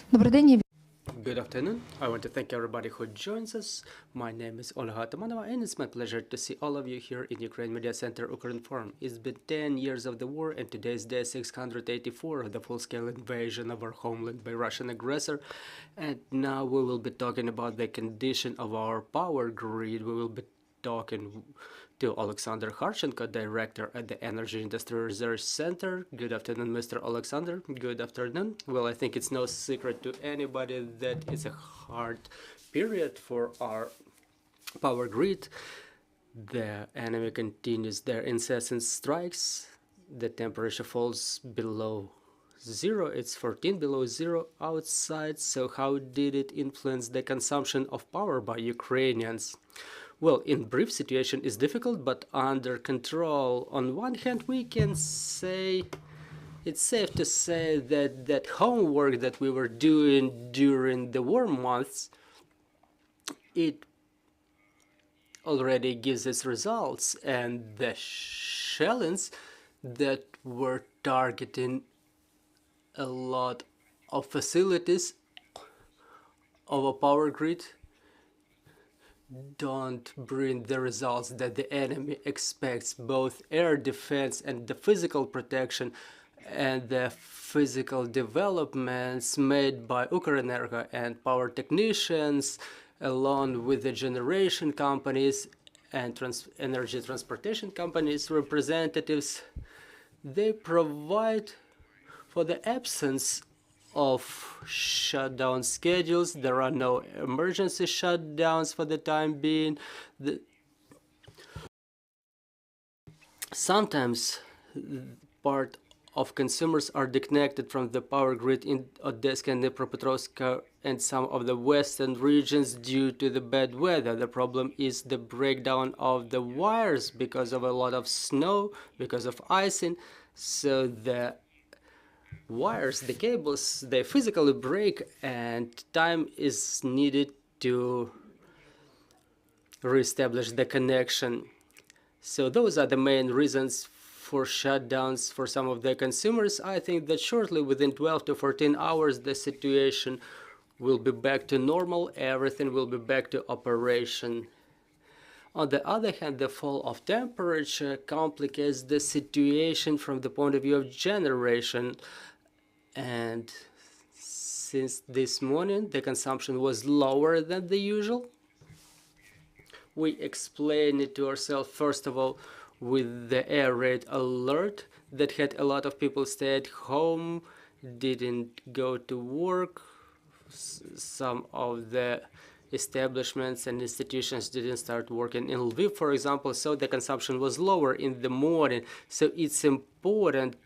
Добрий день. Good afternoon. I want to thank everybody who joins us. My name is Olga Atamanova, and it's my pleasure to see all of you here in Ukraine Media Center Ukraine Forum. It's been 10 years of the war, and today's day 684 of the full-scale invasion of our homeland by Russian aggressor. And now we will be talking about the condition of our power grid. We will be talking to Oleksandr Kharchenko, director at the Energy Industry Research Center. Good afternoon, Mr. Oleksandr. Good afternoon. Well, I think it's no secret to anybody that it's a hard period for our power grid. The enemy continues their incessant strikes. The temperature falls below zero. It's 14 below zero outside. So how did it influence the consumption of power by Ukrainians? Well, in brief, situation is difficult, but under control. On one hand, we can say it's safe to say that that homework that we were doing during the war months, it already gives its results, and the shellings that were targeting a lot of facilities of a power grid don't bring the results that the enemy expects. Both air defense and the physical protection and the physical developments made by Ukrenergo and power technicians, along with the generation companies and energy transportation companies representatives, they provide for the absence of shutdown schedules. There are no emergency shutdowns for the time being. Sometimes part of consumers are disconnected from the power grid in Odessa and Dnipropetrovsk and some of the western regions due to the bad weather. The problem is the breakdown of the wires because of a lot of snow, because of icing. So the wires, the cables, they physically break, and time is needed to reestablish the connection. So those are the main reasons for shutdowns for some of the consumers. I think that shortly, within 12 to 14 hours, the situation will be back to normal. Everything will be back to operation. On the other hand, the fall of temperature complicates the situation from the point of view of generation. And since this morning the consumption was lower than the usual, we explain it to ourselves first of all with the air raid alert that had a lot of people stay at home, didn't go to work. Some of the establishments and institutions didn't start working in Lviv, for example, so the consumption was lower in the morning. So it's important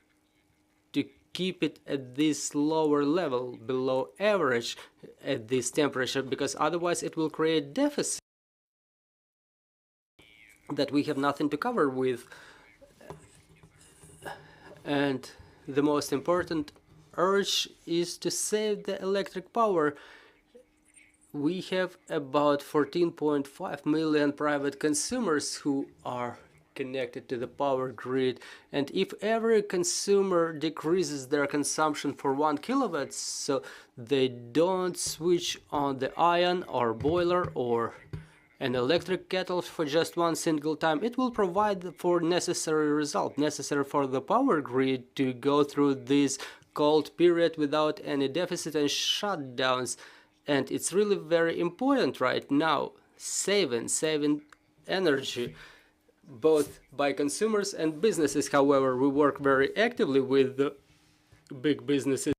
to keep it at this lower level, below average at this temperature, because otherwise it will create deficit that we have nothing to cover with. And the most important urge is to save the electric power. We have about 14.5 million private consumers who are connected to the power grid, and if every consumer decreases their consumption for 1 kilowatt, so they don't switch on the iron or boiler or an electric kettle for just one single time, it will provide for necessary result, necessary for the power grid to go through this cold period without any deficit and shutdowns. And it's really very important right now, saving energy, both by consumers and businesses. However, we work very actively with the big businesses.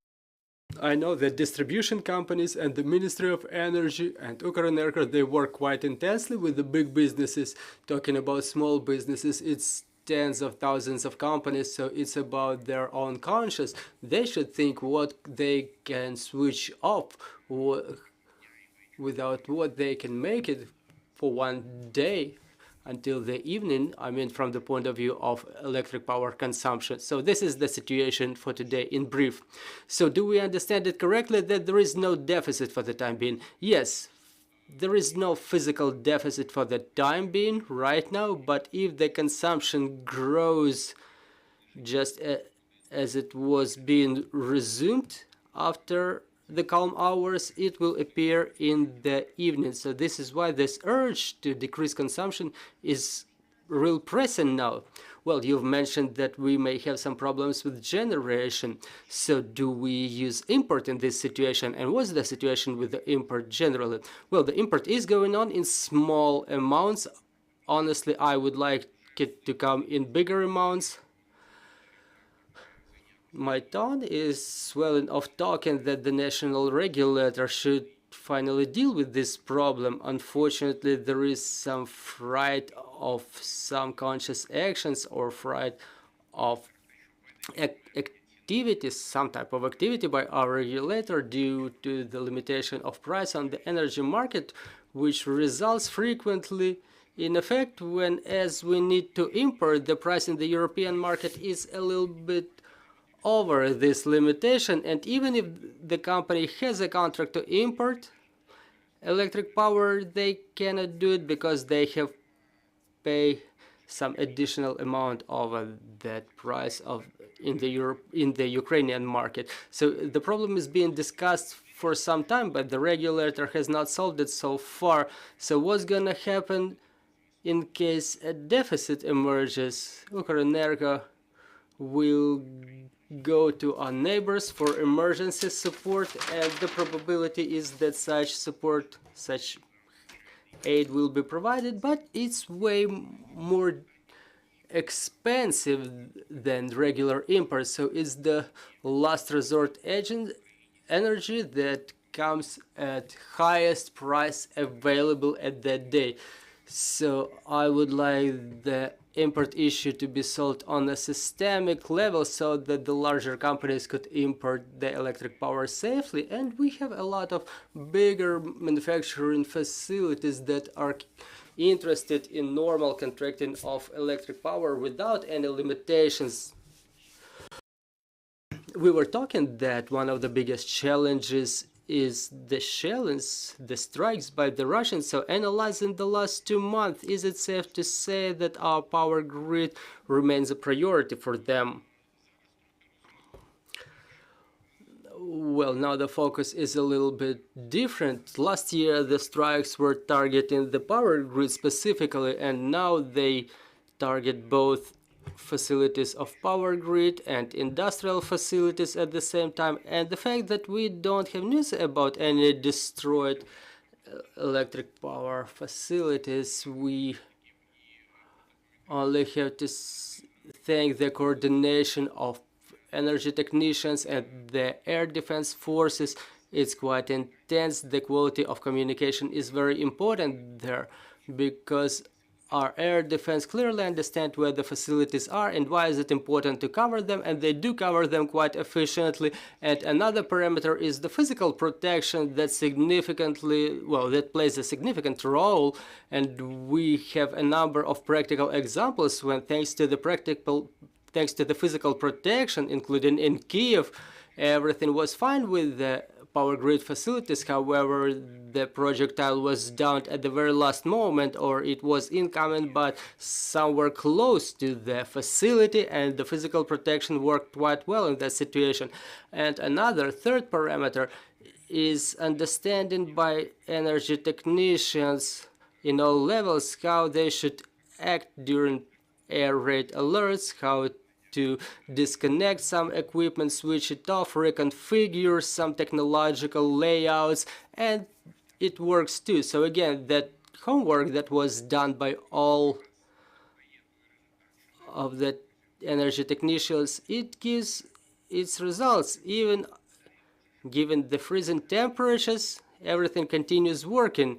I know that distribution companies and the Ministry of Energy and Ukrenergo, they work quite intensely with the big businesses. Talking about small businesses, it's tens of thousands of companies, so it's about their own conscience. They should think what they can switch off, without what they can make it for one day until the evening, I mean from the point of view of electric power consumption. So this is the situation for today in brief. So do we understand it correctly that there is no deficit for the time being? Yes, there is no physical deficit for the time being right now, but if the consumption grows just as it was being resumed after the calm hours, it will appear in the evening. So this is why this urge to decrease consumption is real pressing now. Well, you've mentioned that we may have some problems with generation. So do we use import in this situation? And what's the situation with the import generally? Well, the import is going on in small amounts. Honestly, I would like it to come in bigger amounts. My tone is swelling of talking that the national regulator should finally deal with this problem. Unfortunately, there is some fright of some conscious actions or fright of activities, some type of activity by our regulator due to the limitation of price on the energy market, which results frequently in effect when, as we need to import, the price in the European market is a little bit over this limitation, and even if the company has a contract to import electric power, they cannot do it because they have pay some additional amount over that price of in the Ukrainian market. So the problem is being discussed for some time, but the regulator has not solved it so far. So what's gonna happen in case a deficit emerges? Ukrenergo will go to our neighbors for emergency support, and the probability is that such aid will be provided, but it's way more expensive than regular import. So it's the last resort energy that comes at highest price available at that day. So I would like the import issue to be solved on a systemic level so that the larger companies could import the electric power safely. And we have a lot of bigger manufacturing facilities that are interested in normal contracting of electric power without any limitations. We were talking that one of the biggest challenges is the challenge, the strikes by the Russians. So analyzing the last 2 months, is it safe to say that our power grid remains a priority for them? Well, now the focus is a little bit different. Last year the strikes were targeting the power grid specifically, and now they target both facilities of power grid and industrial facilities at the same time. And the fact that we don't have news about any destroyed electric power facilities, we only have to thank the coordination of energy technicians and the air defense forces. It's quite intense. The quality of communication is very important there, because our air defense clearly understand where the facilities are and why is it important to cover them, and they do cover them quite efficiently. And another parameter is the physical protection that that plays a significant role, and we have a number of practical examples when thanks to the physical protection, including in Kyiv, everything was fine with the power grid facilities. However, the projectile was downed at the very last moment, or it was incoming but somewhere close to the facility, and the physical protection worked quite well in that situation. And another third parameter is understanding by energy technicians in all levels how they should act during air raid alerts, how to disconnect some equipment, switch it off, reconfigure some technological layouts, and it works too. So again, that homework that was done by all of the energy technicians, it gives its results. Even given the freezing temperatures, everything continues working.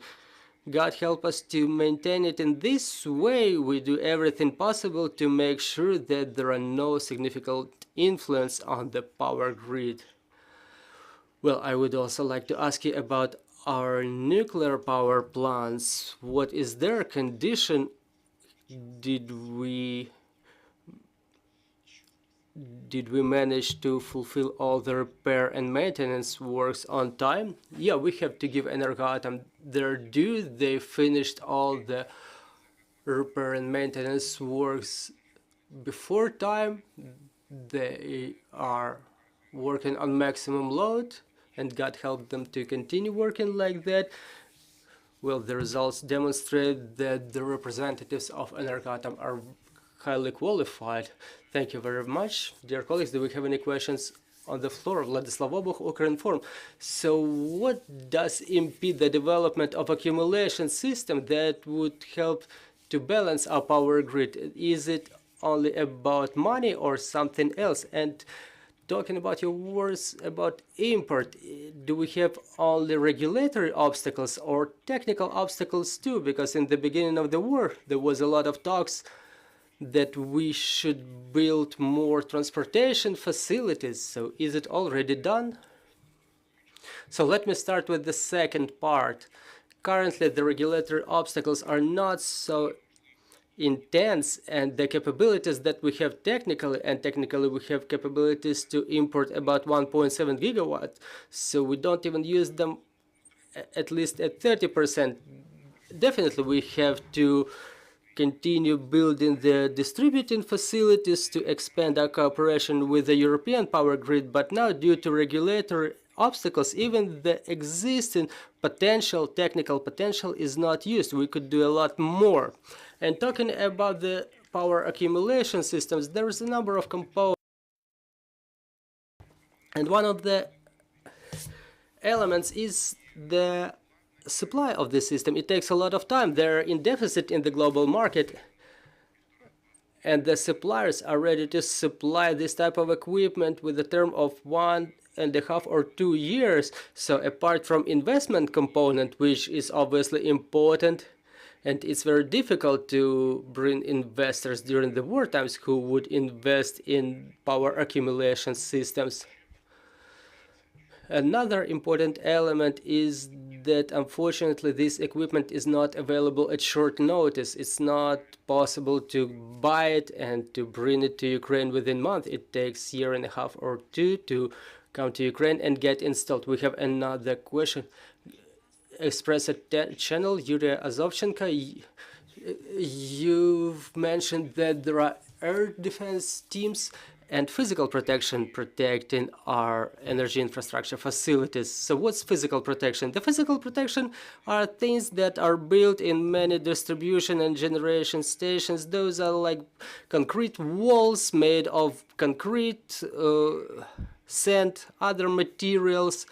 God help us to maintain it in this way. We do everything possible to make sure that there are no significant influence on the power grid. Well, I would also like to ask you about our nuclear power plants. What is their condition? Did we manage to fulfill all the repair and maintenance works on time? Yeah, we have to give Energoatom their due. They finished all the repair and maintenance works before time. They are working on maximum load. and God help them to continue working like that. Well, the results demonstrate that the representatives of Energoatom are highly qualified. Thank you very much. Dear colleagues, do we have any questions on the floor? Vladislav Obuch, Ukrinform. So what does impede the development of accumulation system that would help to balance our power grid? Is it only about money or something else? And talking about your words about import, do we have only regulatory obstacles or technical obstacles too? Because in the beginning of the war, there was a lot of talks that we should build more transportation facilities. So is it already done? So let me start with the second part. Currently, the regulatory obstacles are not so intense, and the capabilities that we have technically we have capabilities to import about 1.7 gigawatts, so we don't even use them at least at 30%. Definitely we have to continue building the distributing facilities to expand our cooperation with the European power grid, but now due to regulatory obstacles, even the existing technical potential is not used. We could do a lot more. And talking about the power accumulation systems, there is a number of components. And one of the elements is the supply of the system. It takes a lot of time. They're in deficit in the global market, and the suppliers are ready to supply this type of equipment with a term of 1.5 or 2 years. So apart from investment component, which is obviously important, and it's very difficult to bring investors during the war times who would invest in power accumulation systems. Another important element is that unfortunately this equipment is not available at short notice. It's not possible to buy it and to bring it to Ukraine within a month. It takes a year and a half or two to come to Ukraine and get installed. We have another question. Express channel, Yuria Azovchenko. You've mentioned that there are air defense teams and physical protection protecting our energy infrastructure facilities. So what's physical protection? The physical protection are things that are built in many distribution and generation stations. Those are like concrete walls made of concrete, sand, other materials.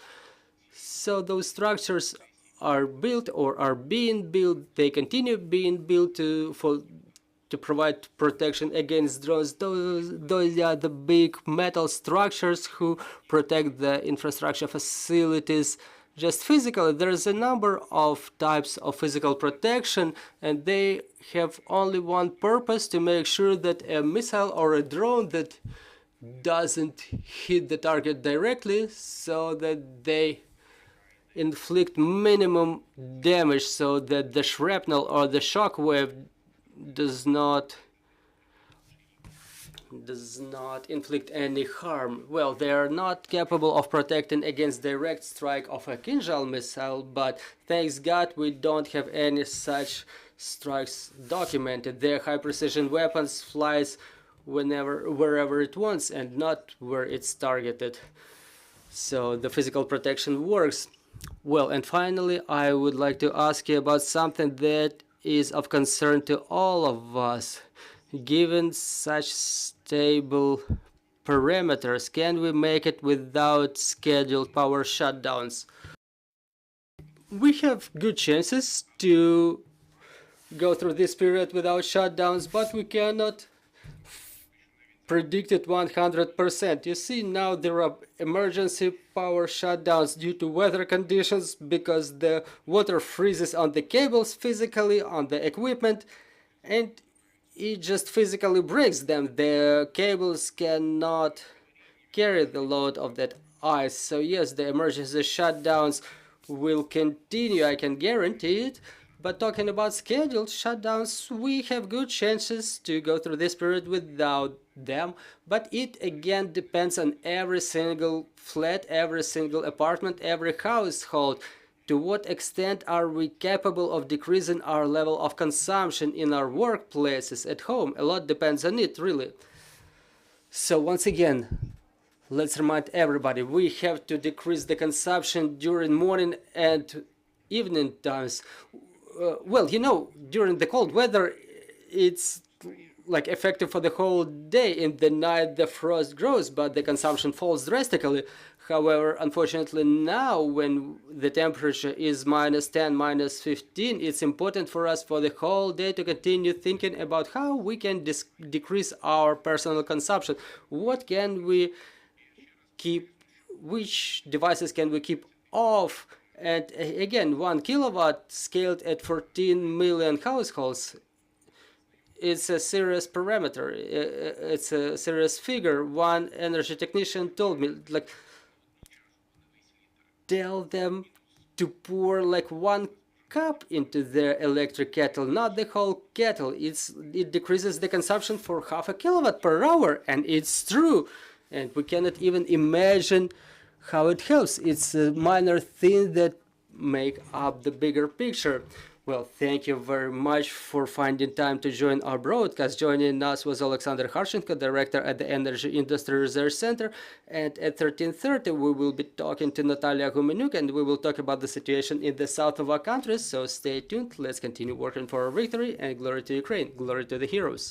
So those structures are built or are being built. They continue being built to provide protection against drones. Those are the big metal structures who protect the infrastructure facilities. Just physically, there's a number of types of physical protection, and they have only one purpose: to make sure that a missile or a drone that doesn't hit the target directly, so that they inflict minimum damage, so that the shrapnel or the shock wave does not inflict any harm. Well, they are not capable of protecting against direct strike of a Kinzhal missile, but thanks God we don't have any such strikes documented. Their high precision weapons flies wherever it wants and not where it's targeted. So the physical protection works. Well, and finally, I would like to ask you about something that is of concern to all of us. Given such stable parameters, can we make it without scheduled power shutdowns? We have good chances to go through this period without shutdowns, but we cannot predict it 100%. You see, now there are emergency power shutdowns due to weather conditions because the water freezes on the cables physically, on the equipment, and it just physically breaks them. The cables cannot carry the load of that ice. So yes, the emergency shutdowns will continue, I can guarantee it. But talking about scheduled shutdowns, we have good chances to go through this period without them. But it again depends on every single flat, every single apartment, every household. To what extent are we capable of decreasing our level of consumption in our workplaces, at home? A lot depends on it, really. So once again, let's remind everybody, we have to decrease the consumption during morning and evening times. Well, you know, during the cold weather, it's like effective for the whole day. In the night, the frost grows, but the consumption falls drastically. However, unfortunately, now when the temperature is -10, -15, it's important for us for the whole day to continue thinking about how we can decrease our personal consumption. What can we keep? Which devices can we keep off? And again, 1 kilowatt scaled at 14 million households. It's a serious parameter. It's a serious figure. One energy technician told me, like, tell them to pour like 1 cup into their electric kettle, not the whole kettle. It decreases the consumption for half a kilowatt per hour, and it's true. And we cannot even imagine how it helps. It's a minor thing that make up the bigger picture. Well, thank you very much for finding time to join our broadcast. Joining us was Oleksandr Kharchenko, director at the Energy Industry Research Center. And at 13:30, we will be talking to Natalia Gumenyuk, and we will talk about the situation in the south of our country. So stay tuned. Let's continue working for our victory, and glory to Ukraine. Glory to the heroes.